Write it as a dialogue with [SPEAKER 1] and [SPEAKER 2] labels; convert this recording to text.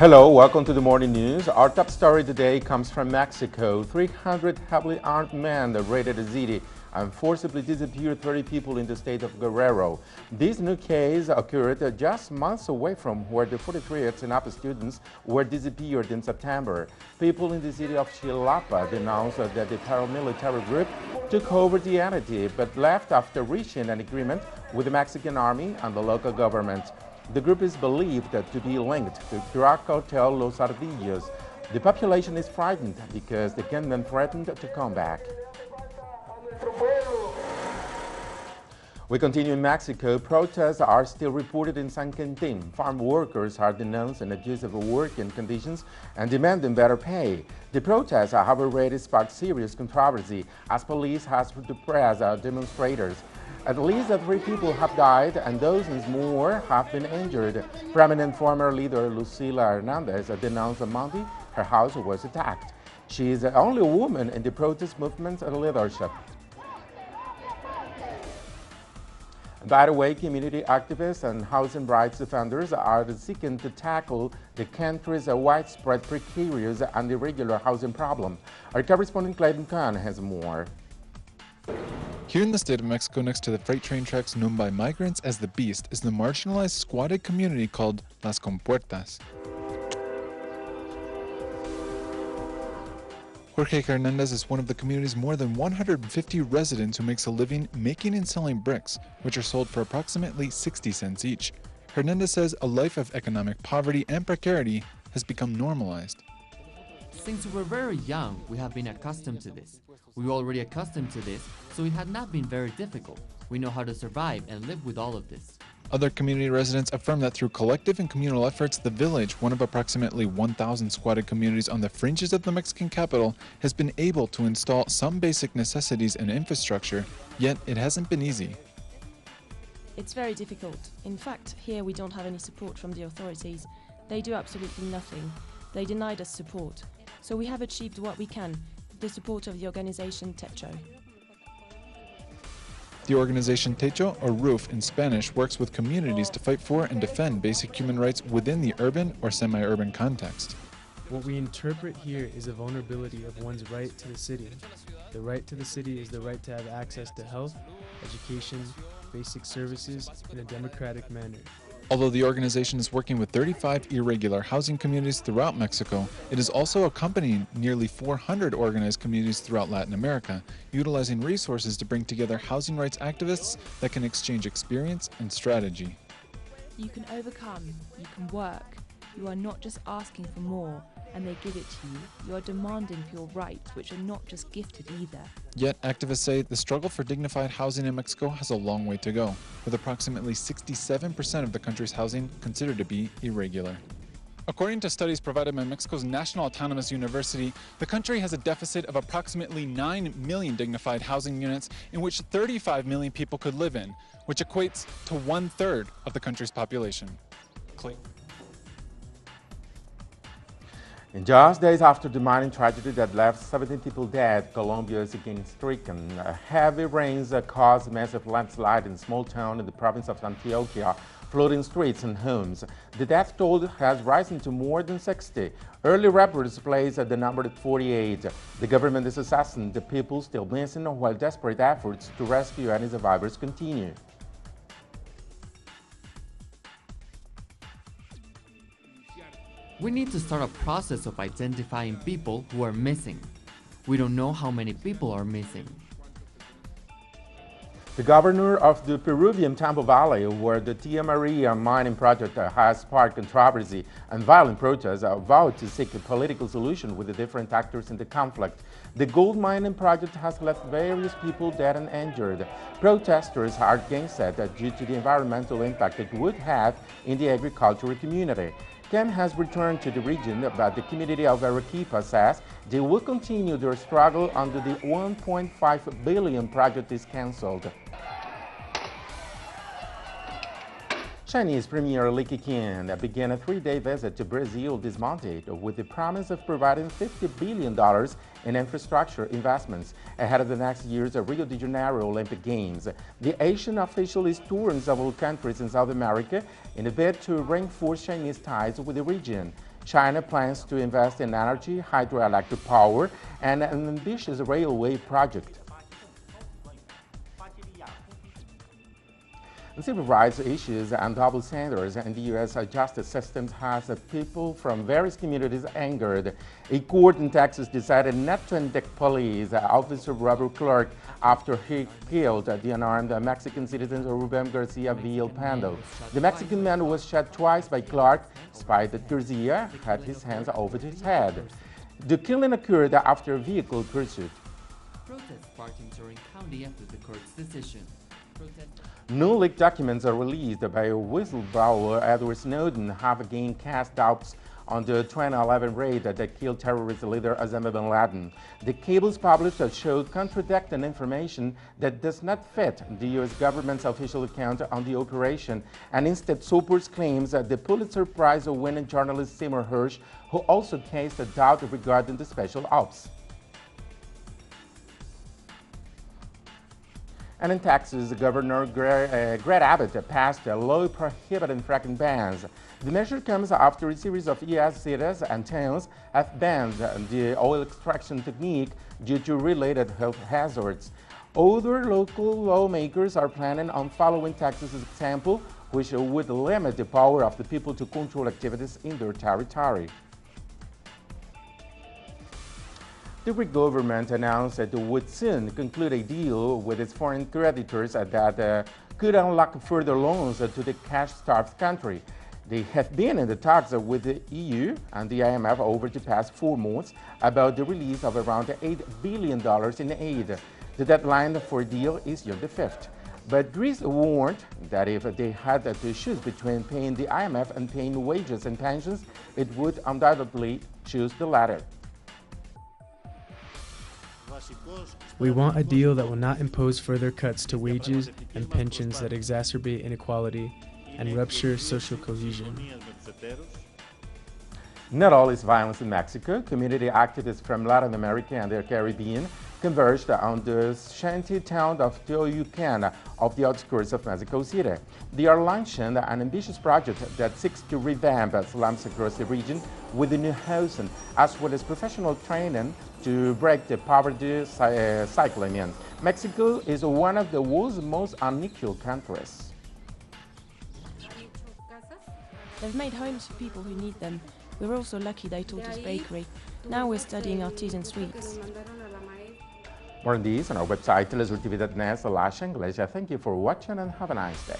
[SPEAKER 1] Hello, welcome to the morning news. Our top story today comes from Mexico. 300 heavily armed men raided a city and forcibly disappeared 30 people in the state of Guerrero. This new case occurred just months away from where the 43 Ayotzinapa students were disappeared in September. People in the city of Chilapa denounced that the paramilitary group took over the entity but left after reaching an agreement with the Mexican army and the local government. The group is believed to be linked to drug cartel Los Ardillos. The population is frightened because the gunmen threatened to come back. We continue in Mexico. Protests are still reported in San Quintin. Farm workers are denouncing abusive working conditions and demanding better pay. The protests have already sparked serious controversy as police has suppressed demonstrators. At least 3 people have died and dozens more have been injured. Prominent former leader Lucila Hernandez denounced on Monday her house was attacked. She is the only woman in the protest movement's leadership. By the way, community activists and housing rights defenders are seeking to tackle the country's widespread precarious and irregular housing problem. Our correspondent Clayton Khan has more.
[SPEAKER 2] Here in the state of Mexico, next to the freight train tracks known by migrants as the Beast, is the marginalized squatted community called Las Compuertas. Jorge Hernandez is one of the community's more than 150 residents who makes a living making and selling bricks, which are sold for approximately 60 cents each. Hernandez says a life of economic poverty and precarity has become normalized.
[SPEAKER 3] Since we were very young, we have been accustomed to this. We were already accustomed to this, so it had not been very difficult. We know how to survive and live with all of this.
[SPEAKER 2] Other community residents affirm that through collective and communal efforts, the village, one of approximately 1,000 squatted communities on the fringes of the Mexican capital, has been able to install some basic necessities and infrastructure, yet it hasn't been easy.
[SPEAKER 4] It's very difficult. In fact, here we don't have any support from the authorities. They do absolutely nothing. They denied us support. So we have achieved what we can, the support of the organization Techo.
[SPEAKER 2] The organization Techo, or Roof in Spanish, works with communities to fight for and defend basic human rights within the urban or semi-urban context.
[SPEAKER 5] What we interpret here is a vulnerability of one's right to the city. The right to the city is the right to have access to health, education, basic services in a democratic manner.
[SPEAKER 2] Although the organization is working with 35 irregular housing communities throughout Mexico, it is also accompanying nearly 400 organized communities throughout Latin America, utilizing resources to bring together housing rights activists that can exchange experience and strategy.
[SPEAKER 6] You can overcome, you can work. You are not just asking for more, and they give it to you. You are demanding for your rights, which are not just gifted either.
[SPEAKER 2] Yet, activists say the struggle for dignified housing in Mexico has a long way to go, with approximately 67% of the country's housing considered to be irregular. According to studies provided by Mexico's National Autonomous University, the country has a deficit of approximately 9 million dignified housing units in which 35 million people could live in, which equates to 1/3 of the country's population. Clay.
[SPEAKER 1] In just days after the mining tragedy that left 17 people dead, Colombia is again stricken. Heavy rains caused massive landslide in a small town in the province of Antioquia, flooding streets and homes. The death toll has risen to more than 60. Early reports place the number at 48. The government is assessing the people still missing while desperate efforts to rescue any survivors continue.
[SPEAKER 3] We need to start a process of identifying people who are missing. We don't know how many people are missing.
[SPEAKER 1] The governor of the Peruvian Tambo Valley, where the Tia Maria mining project has sparked controversy and violent protests, vowed to seek a political solution with the different actors in the conflict. The gold mining project has left various people dead and injured. Protesters are against it due to the environmental impact it would have in the agricultural community. Ken has returned to the region, but the community of Arequipa says they will continue their struggle until the $1.5 billion project is cancelled. Chinese Premier Li Keqiang began a 3-day visit to Brazil this Monday with the promise of providing $50 billion in infrastructure investments ahead of the next year's Rio de Janeiro Olympic Games. The Asian official is touring several countries in South America in a bid to reinforce Chinese ties with the region. China plans to invest in energy, hydroelectric power, and an ambitious railway project. Civil rights issues and double standards in the U.S. justice system has people from various communities angered. A court in Texas decided not to indict police officer Robert Clark after he killed the unarmed Mexican citizen Ruben Garcia Villalpando. The Mexican man was shot twice by Clark, despite that Garcia had his hands over his head. The killing occurred after a vehicle pursuit.
[SPEAKER 3] Protests sparked in Turin County after the court's decision.
[SPEAKER 1] New leaked documents are released by whistleblower Edward Snowden have again cast doubts on the 2011 raid that killed terrorist leader Osama bin Laden. The cables published show contradicting information that does not fit the U.S. government's official account on the operation, and instead supports claims that the Pulitzer Prize-winning journalist Seymour Hersh, who also cast a doubt regarding the special ops. And in Texas, Governor Greg Abbott passed a law prohibiting fracking bans. The measure comes after a series of U.S. cities and towns have banned the oil extraction technique due to related health hazards. Other local lawmakers are planning on following Texas's example, which would limit the power of the people to control activities in their territory. The Greek government announced that it would soon conclude a deal with its foreign creditors that could unlock further loans to the cash-starved country. They have been in the talks with the EU and the IMF over the past 4 months about the release of around $8 billion in aid. The deadline for a deal is June the 5th. But Greece warned that if they had to choose between paying the IMF and paying wages and pensions, it would undoubtedly choose the latter.
[SPEAKER 5] We want a deal that will not impose further cuts to wages and pensions that exacerbate inequality and rupture social cohesion.
[SPEAKER 1] Not all is violence in Mexico. Community activists from Latin America and the Caribbean converged on the shanty town of Teoyucan of the outskirts of Mexico City. They are launching an ambitious project that seeks to revamp slums across the region with new housing, as well as professional training to break the poverty cycle. Mexico is one of the world's most unequal countries.
[SPEAKER 4] They've made homes for people who need them. We're also lucky they taught us bakery. Now we're studying artisan sweets.
[SPEAKER 1] More on these on our website, telesurtv.net/English. Thank you for watching and have a nice day.